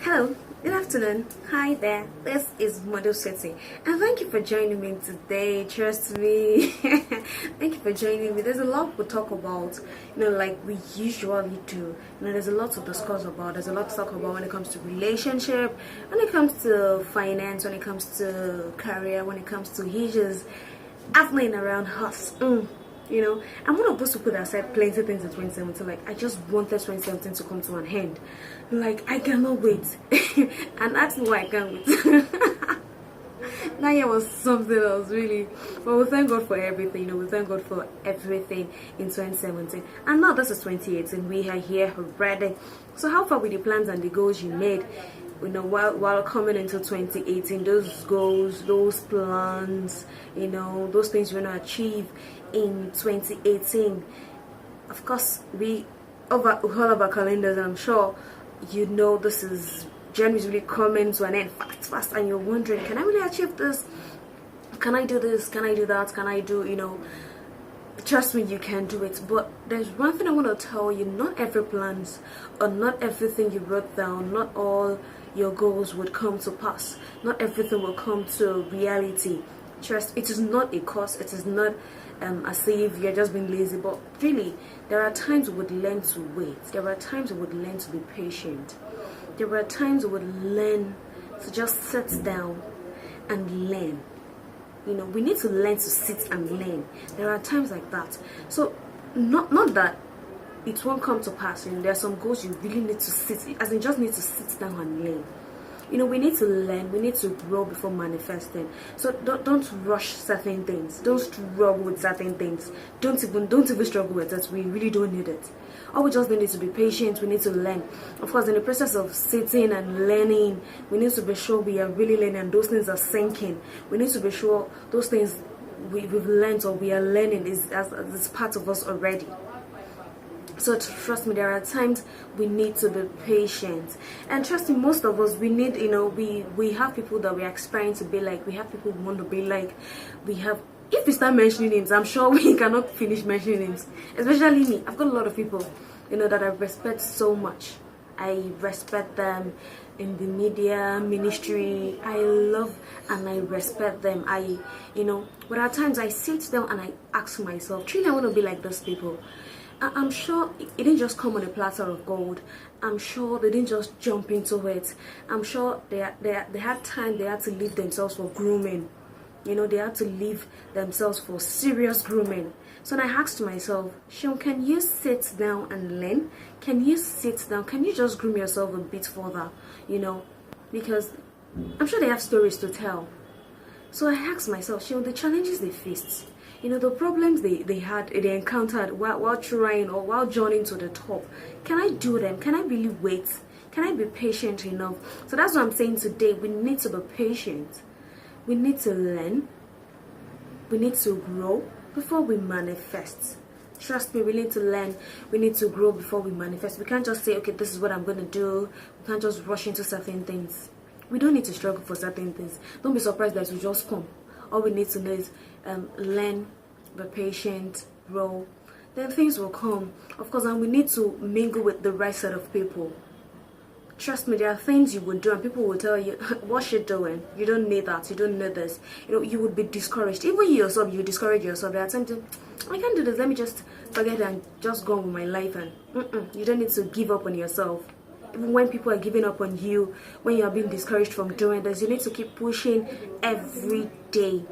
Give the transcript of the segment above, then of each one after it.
Hello, good afternoon. Hi there. This is Model City, and thank you for joining me today. Trust me. Thank you for joining me. There's a lot to talk about, like we usually do. There's a lot to discuss about. There's a lot to talk about when it comes to relationship, when it comes to finance, when it comes to career, when it comes to issues happening around us. I'm one of those people that said plenty things in 2017. Like, I just wanted 2017 to come to an end. Like, I cannot wait. And that's why I can't wait. That year was something else, really. But we thank God for everything. We thank God for everything in 2017. And now this is 2018. We are here already. So how far with the plans and the goals you made? While coming into 2018, those goals, those plans, those things you want to achieve in 2018. Of course, we over all of our calendars, and I'm sure this is January really coming to an end fast, and you're wondering, can I really achieve this? Can I do this? Can I do that? Can I do, Trust me, you can do it. But there's one thing I want to tell you: not every plans or not everything you wrote down, not all your goals would come to pass. Not everything will come to reality. Trust, it is not a curse. It is not as if you're just being lazy. But really, there are times we would learn to wait. There are times we would learn to be patient. There are times we would learn to just sit down and learn. We need to learn to sit and learn. There are times like that. So, not that it won't come to pass. There are some goals you really need to sit, as in just need to sit down and learn. We need to learn, we need to grow before manifesting. So don't rush certain things. Don't struggle with certain things. Don't even struggle with it. We really don't need it. All we just need to be patient. We need to learn. Of course, in the process of sitting and learning, we need to be sure we are really learning and those things are sinking. We need to be sure those things we've learned or we are learning is part of us already. So trust me, there are times we need to be patient, and trust me, most of us, we need, we have people that we're aspiring to be like. We have people we want to be like. We have, if we start mentioning names, I'm sure we cannot finish mentioning names, especially me. I've got a lot of people, that I respect so much. I respect them in the media, ministry. I love and I respect them. But at times I sit down and I ask myself, truly I want to be like those people. I'm sure it didn't just come on a platter of gold. I'm sure they didn't just jump into it. I'm sure they had time. They had to leave themselves for grooming. They had to leave themselves for serious grooming. So then I asked myself, Sean, can you sit down and learn? Can you sit down? Can you just groom yourself a bit further? Because I'm sure they have stories to tell. So I asked myself, Sean, the challenges they faced, the problems they encountered while trying or while journeying to the top, can I do them? Can I really wait? Can I be patient enough? So that's what I'm saying today. We need to be patient. We need to learn. We need to grow before we manifest. Trust me, we need to learn. We need to grow before we manifest. We can't just say, okay, this is what I'm going to do. We can't just rush into certain things. We don't need to struggle for certain things. Don't be surprised that it will just come. All we need to know is learn, be patient, grow. Then things will come, of course, and we need to mingle with the right set of people. Trust me, there are things you would do and people will tell you, what's she doing? You don't need that, you don't need this. You would be discouraged. Even you yourself, you discourage yourself. There are times I can't do this, let me just forget it and just go on with my life. And you don't need to give up on yourself. Even when people are giving up on you, when you are being discouraged from doing this, you need to keep pushing every day.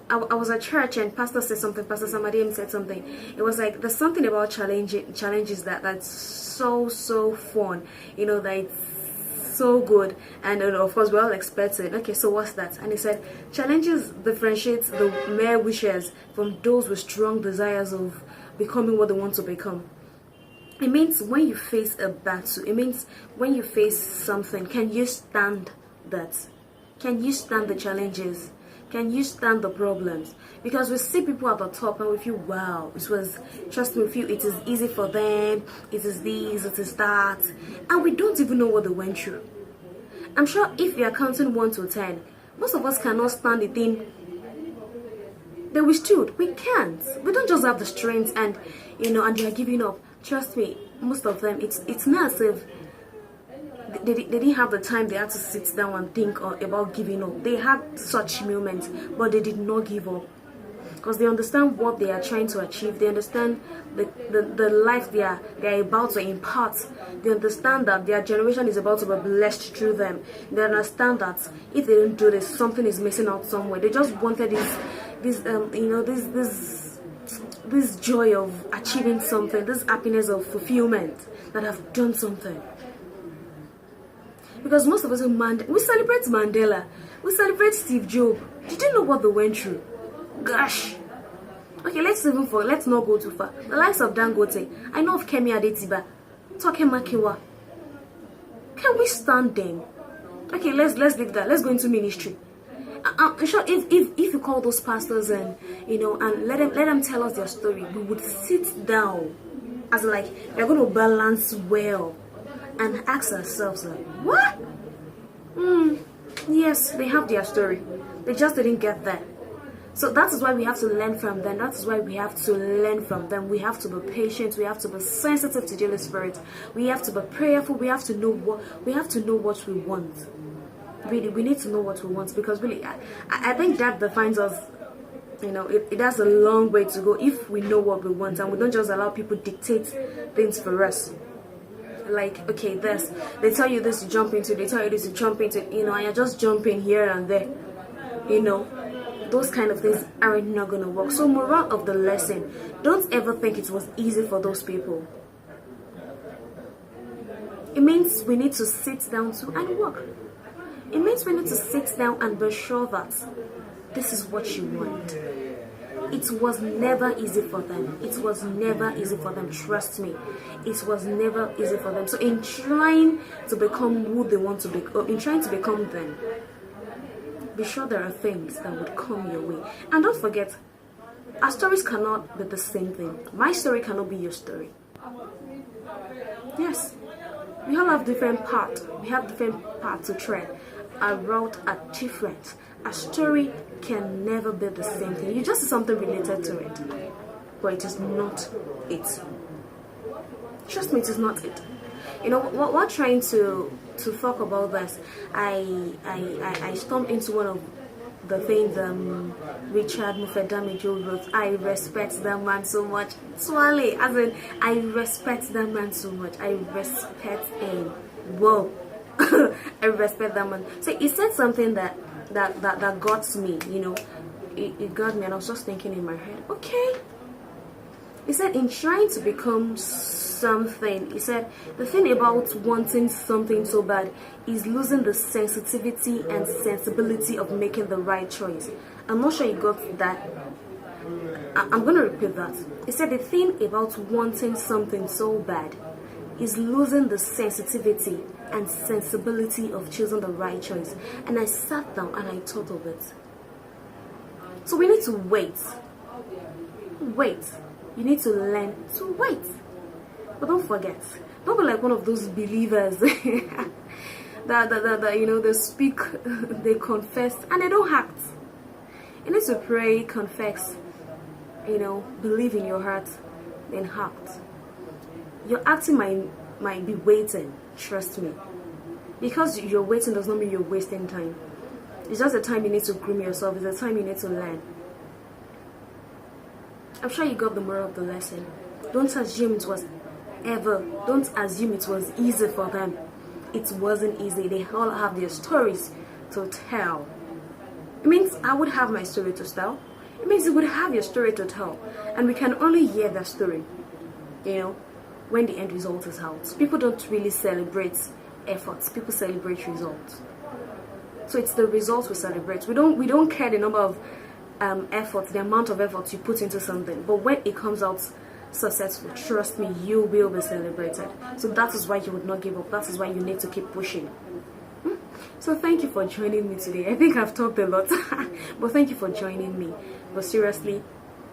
I was at church and Pastor said something, Pastor Samadiem said something. It was like, there's something about challenges that's so fun, that it's so good. And of course, we all expected, okay, so what's that? And he said, challenges differentiates the mere wishes from those with strong desires of becoming what they want to become. It means when you face a battle, it means when you face something, can you stand that? Can you stand the challenges? Can you stand the problems? Because we see people at the top and we feel, wow, trust me, we feel it is easy for them, it is this, it is that. And we don't even know what they went through. I'm sure if you are counting 1 to 10, most of us cannot stand the thing that we stood. We can't. We don't just have the strength and, and they are giving up. Trust me, most of them, it's not as if they didn't have the time. They had to sit down and think about giving up. They had such moments, but they did not give up because they understand what they are trying to achieve. They understand the life they are about to impart. They understand that their generation is about to be blessed through them. They understand that if they don't do this, something is missing out somewhere. They just wanted this joy of achieving something, this happiness of fulfillment, that have done something. Because most of us, we celebrate Mandela, we celebrate Steve Jobs. Did you know what they went through? Gosh. Okay, let's not go too far. The likes of Dangote. I know of Kemi Adetiba, Toke Makinwa. Can we stand them? Okay, let's leave that. Let's go into ministry. I'm sure if you call those pastors and and let them tell us their story, we would sit down as like we're going to balance well and ask ourselves like, what? Yes, they have their story. They just didn't get there. So that is why we have to learn from them. That is why we have to learn from them. We have to be patient. We have to be sensitive to the Holy Spirit. We have to be prayerful. We have to know what we want. Really, we need to know what we want, because really, I think that defines us. It has a long way to go if we know what we want and we don't just allow people dictate things for us. Like, okay, they tell you this to jump into, they tell you this to jump into, and you're just jumping here and there. Those kind of things are not gonna work. So moral of the lesson, don't ever think it was easy for those people. It means we need to sit down and work. It means we need to sit down and be sure that this is what you want. It was never easy for them. It was never easy for them. Trust me. It was never easy for them. So in trying to become who they want to be, or in trying to become them, be sure there are things that would come your way. And don't forget, our stories cannot be the same thing. My story cannot be your story. Yes. We all have different paths. We have different paths to tread. Our route are different. A story can never be the same thing. You just see something related to it, but it is not it. Trust me, it is not it. What we're trying to talk about this. I stumped into one of the things Richard Mufedamijo wrote. I respect that man so much. Swale, as in, I respect that man so much. I respect him. Whoa. I respect that man. So he said something that got me, it got me, and I was just thinking in my head, okay. He said, in trying to become something, he said, the thing about wanting something so bad is losing the sensitivity and sensibility of making the right choice. I'm not sure you got that. I'm going to repeat that. He said, the thing about wanting something so bad is losing the sensitivity and sensibility of choosing the right choice. And I sat down and I thought of it. So we need to wait. You need to learn to wait. But don't forget, don't be like one of those believers that they speak, they confess, and they don't act. You need to pray, confess, believe in your heart, then act. Your acting might be waiting, trust me. Because you're waiting does not mean you're wasting time. It's just the time you need to groom yourself. It's the time you need to learn. I'm sure you got the moral of the lesson. Don't assume it was easy for them. It wasn't easy. They all have their stories to tell. It means I would have my story to tell. It means you would have your story to tell. And we can only hear that story, when the end result is out. People don't really celebrate efforts. People celebrate results. So it's the results we celebrate. We don't care the number of effort, the amount of effort you put into something, but when it comes out successful, trust me, you will be celebrated. So that is why you would not give up. That is why you need to keep pushing. So thank you for joining me today. I think I've talked a lot but thank you for joining me. But seriously,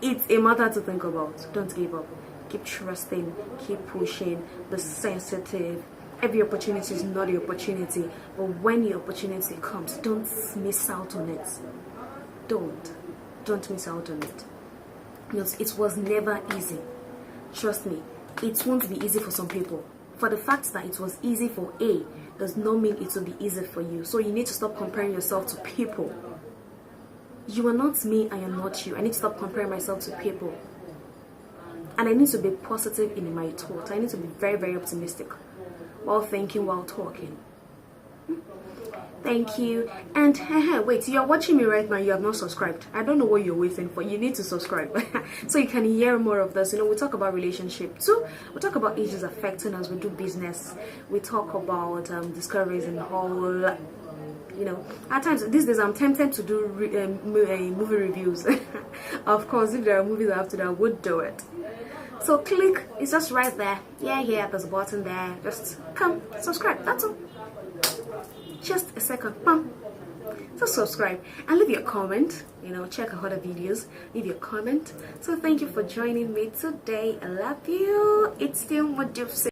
it's a matter to think about. Don't give up. Keep trusting, keep pushing, be sensitive. Every opportunity is not the opportunity, but when the opportunity comes, don't miss out on it. Don't miss out on it. Because it was never easy. Trust me, it won't be easy for some people. For the fact that it was easy for A does not mean it will be easy for you. So you need to stop comparing yourself to people. You are not me, I am not you. I need to stop comparing myself to people. And I need to be positive in my thought. I need to be very, very optimistic while thinking, while talking. Thank you. And wait, you're watching me right now, you have not subscribed. I don't know what you're waiting for. You need to subscribe so you can hear more of this. We talk about relationship too. We talk about issues affecting us. We do business. We talk about discoveries and whole. At times these days I'm tempted to do movie reviews. Of course, if there are movies I have to do, I would do it. So click, it's just right there. Yeah, there's a button there. Just come, subscribe, that's all. Just a second, so subscribe and leave your comment. Check out other videos, leave your comment. So thank you for joining me today. I love you. It's still Modufse.